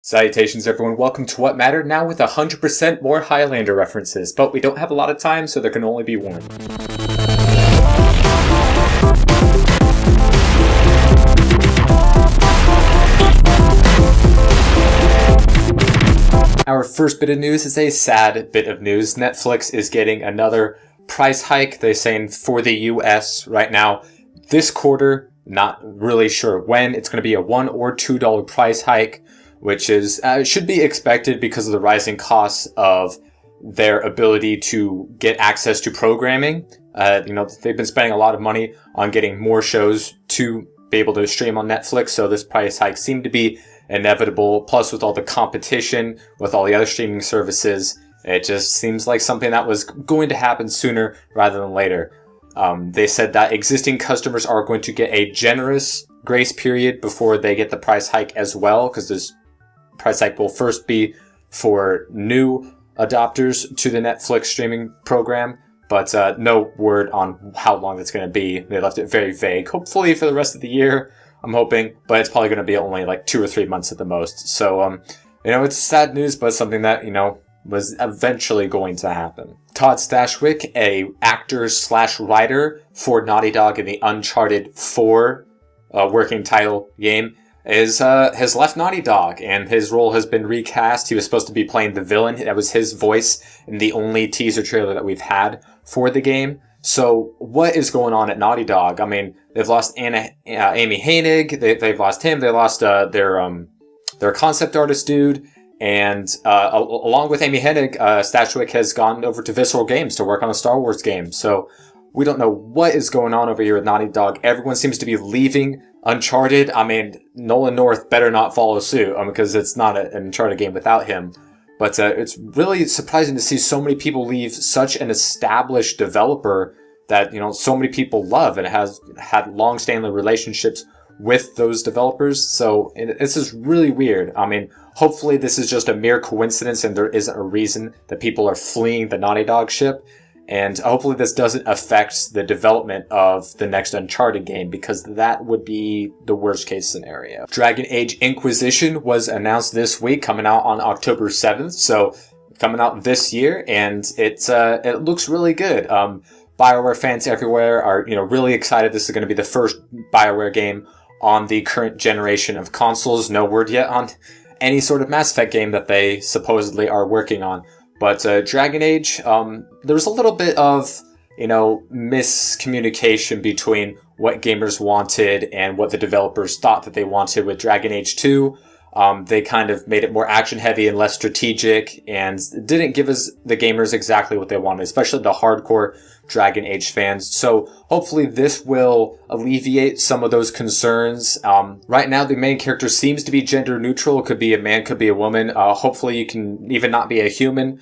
Salutations everyone, welcome to What Mattered, now with 100% more Highlander references, but we don't have a lot of time, so there can only be one. Our first bit of news is a sad bit of news. Netflix is getting another price hike. They're saying for the US right now, this quarter, not really sure when, it's going to be a $1 or $2 price hike, which is should be expected because of the rising costs of their ability to get access to programming. They've been spending a lot of money on getting more shows to be able to stream on Netflix, so this price hike seemed to be inevitable. Plus, with all the competition, with all the other streaming services, it just seems like something that was going to happen sooner rather than later. They said that existing customers are going to get a generous grace period before they get the price hike as well, because this price hike will first be for new adopters to the Netflix streaming program, but no word on how long that's going to be. They left it very vague. Hopefully for the rest of the year, I'm hoping, but it's probably going to be only like 2 or 3 months at the most. So, it's sad news, but something that, was eventually going to happen. Todd Stashwick, a actor/writer for Naughty Dog in the Uncharted 4 working title game, has left Naughty Dog, and his role has been recast. He was supposed to be playing the villain. That was his voice in the only teaser trailer that we've had for the game. So what is going on at Naughty Dog? I mean, they've lost Amy Hennig. They've lost him. They lost their concept artist dude. And along with Amy Hennig, Stashwick has gone over to Visceral Games to work on a Star Wars game. So we don't know what is going on over here at Naughty Dog. Everyone seems to be leaving Uncharted. I mean, Nolan North better not follow suit, because it's not an Uncharted game without him. But it's really surprising to see so many people leave such an established developer that, so many people love and has had long-standing relationships with those developers. So this is really weird. I mean, hopefully this is just a mere coincidence and there isn't a reason that people are fleeing the Naughty Dog ship. And hopefully this doesn't affect the development of the next Uncharted game, because that would be the worst case scenario. Dragon Age Inquisition was announced this week, coming out on October 7th. So coming out this year, and it looks really good. BioWare fans everywhere are, really excited. This is going to be the first BioWare game on the current generation of consoles. No word yet on any sort of Mass Effect game that they supposedly are working on. But Dragon Age, there's a little bit of, miscommunication between what gamers wanted and what the developers thought that they wanted with Dragon Age 2. They kind of made it more action-heavy and less strategic, and didn't give us, the gamers, exactly what they wanted, especially the hardcore Dragon Age fans. So hopefully this will alleviate some of those concerns. Right now, the main character seems to be gender neutral. It could be a man, could be a woman. Hopefully you can even not be a human,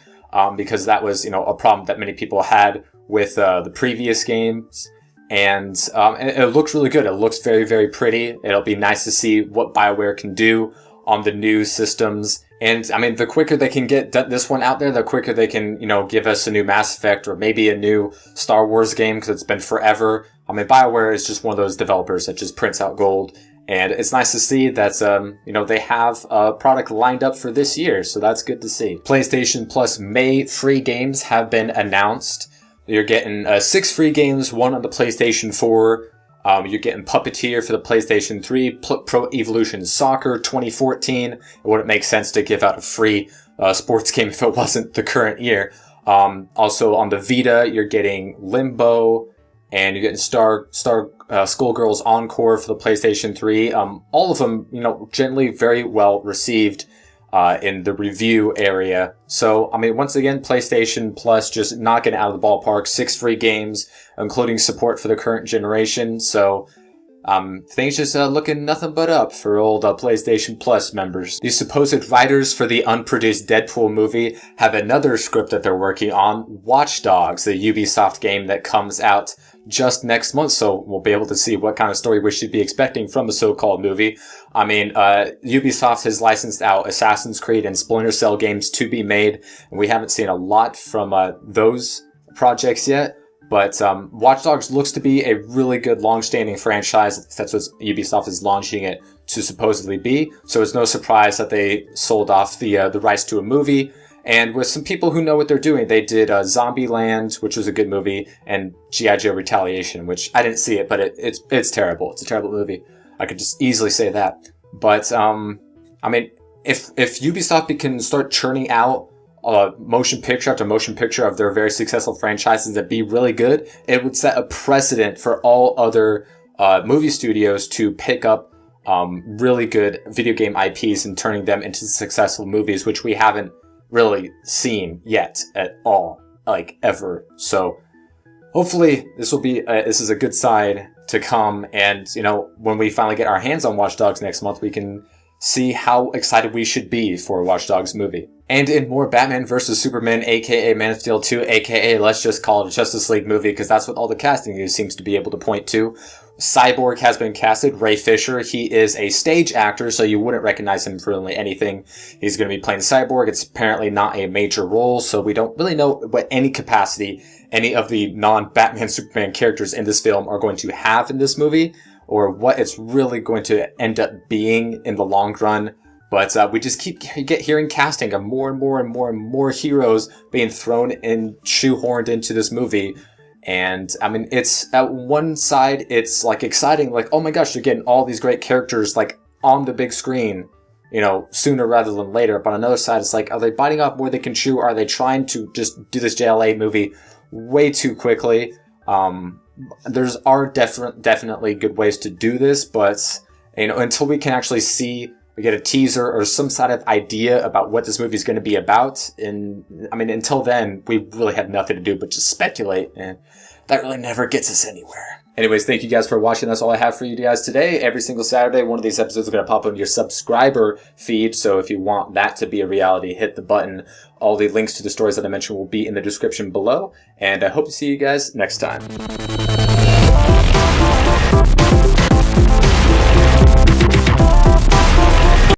because that was, a problem that many people had with the previous games. And it looks really good. It looks very, very pretty. It'll be nice to see what BioWare can do on the new systems. And I mean, the quicker they can get this one out there, the quicker they can, give us a new Mass Effect or maybe a new Star Wars game, because it's been forever. I mean, BioWare is just one of those developers that just prints out gold. And it's nice to see that, they have a product lined up for this year. So that's good to see. PlayStation Plus May free games have been announced. You're getting 6 free games, 1 on the PlayStation 4. You're getting Puppeteer for the PlayStation 3, Pro Evolution Soccer 2014. It wouldn't make sense to give out a free sports game if it wasn't the current year. Also on the Vita, you're getting Limbo, and you're getting Skullgirls Encore for the PlayStation 3. All of them, generally very well received in the review area. So, I mean, once again, PlayStation Plus just knocking it out of the ballpark. 6 free games, including support for the current generation. So, things just looking nothing but up for old PlayStation Plus members. The supposed writers for the unproduced Deadpool movie have another script that they're working on, Watch Dogs, the Ubisoft game that comes out just next month. So we'll be able to see what kind of story we should be expecting from a so-called movie. I mean, Ubisoft has licensed out Assassin's Creed and Splinter Cell games to be made, and we haven't seen a lot from those projects yet. But Watch Dogs looks to be a really good long-standing franchise. That's what Ubisoft is launching it to supposedly be. So it's no surprise that they sold off the rights to a movie. And with some people who know what they're doing, they did Zombieland, which was a good movie, and G.I. Joe Retaliation, which I didn't see it, but it's terrible. It's a terrible movie. I could just easily say that. But I mean, if Ubisoft can start churning out motion picture after motion picture of their very successful franchises that be really good, it would set a precedent for all other movie studios to pick up really good video game IPs and turning them into successful movies, which we haven't really seen yet at all, like ever. So hopefully this is a good sign to come, and when we finally get our hands on Watch Dogs next month, we can see how excited we should be for a Watch Dogs movie. And in more Batman vs. Superman, aka Man of Steel 2, aka let's just call it a Justice League movie, because that's what all the casting news seems to be able to point to. Cyborg has been casted, Ray Fisher. He is a stage actor, so you wouldn't recognize him for really anything. He's going to be playing Cyborg. It's apparently not a major role, so we don't really know what any capacity any of the non-Batman Superman characters in this film are going to have in this movie, or what it's really going to end up being in the long run. But we just keep hearing casting of more and more and more and more heroes being thrown and shoehorned into this movie. And I mean, it's at one side, it's like exciting, like, oh my gosh, you're getting all these great characters like on the big screen, sooner rather than later. But on another side, it's like, are they biting off more they can chew? Are they trying to just do this JLA movie way too quickly? There's definitely good ways to do this, but until we can actually get a teaser or some sort of idea about what this movie is going to be about. And I mean, until then, we really have nothing to do but just speculate, and that really never gets us anywhere. Anyways, thank you guys for watching. That's all I have for you guys today. Every single Saturday, one of these episodes is going to pop on your subscriber feed. So if you want that to be a reality, hit the button. All the links to the stories that I mentioned will be in the description below. And I hope to see you guys next time.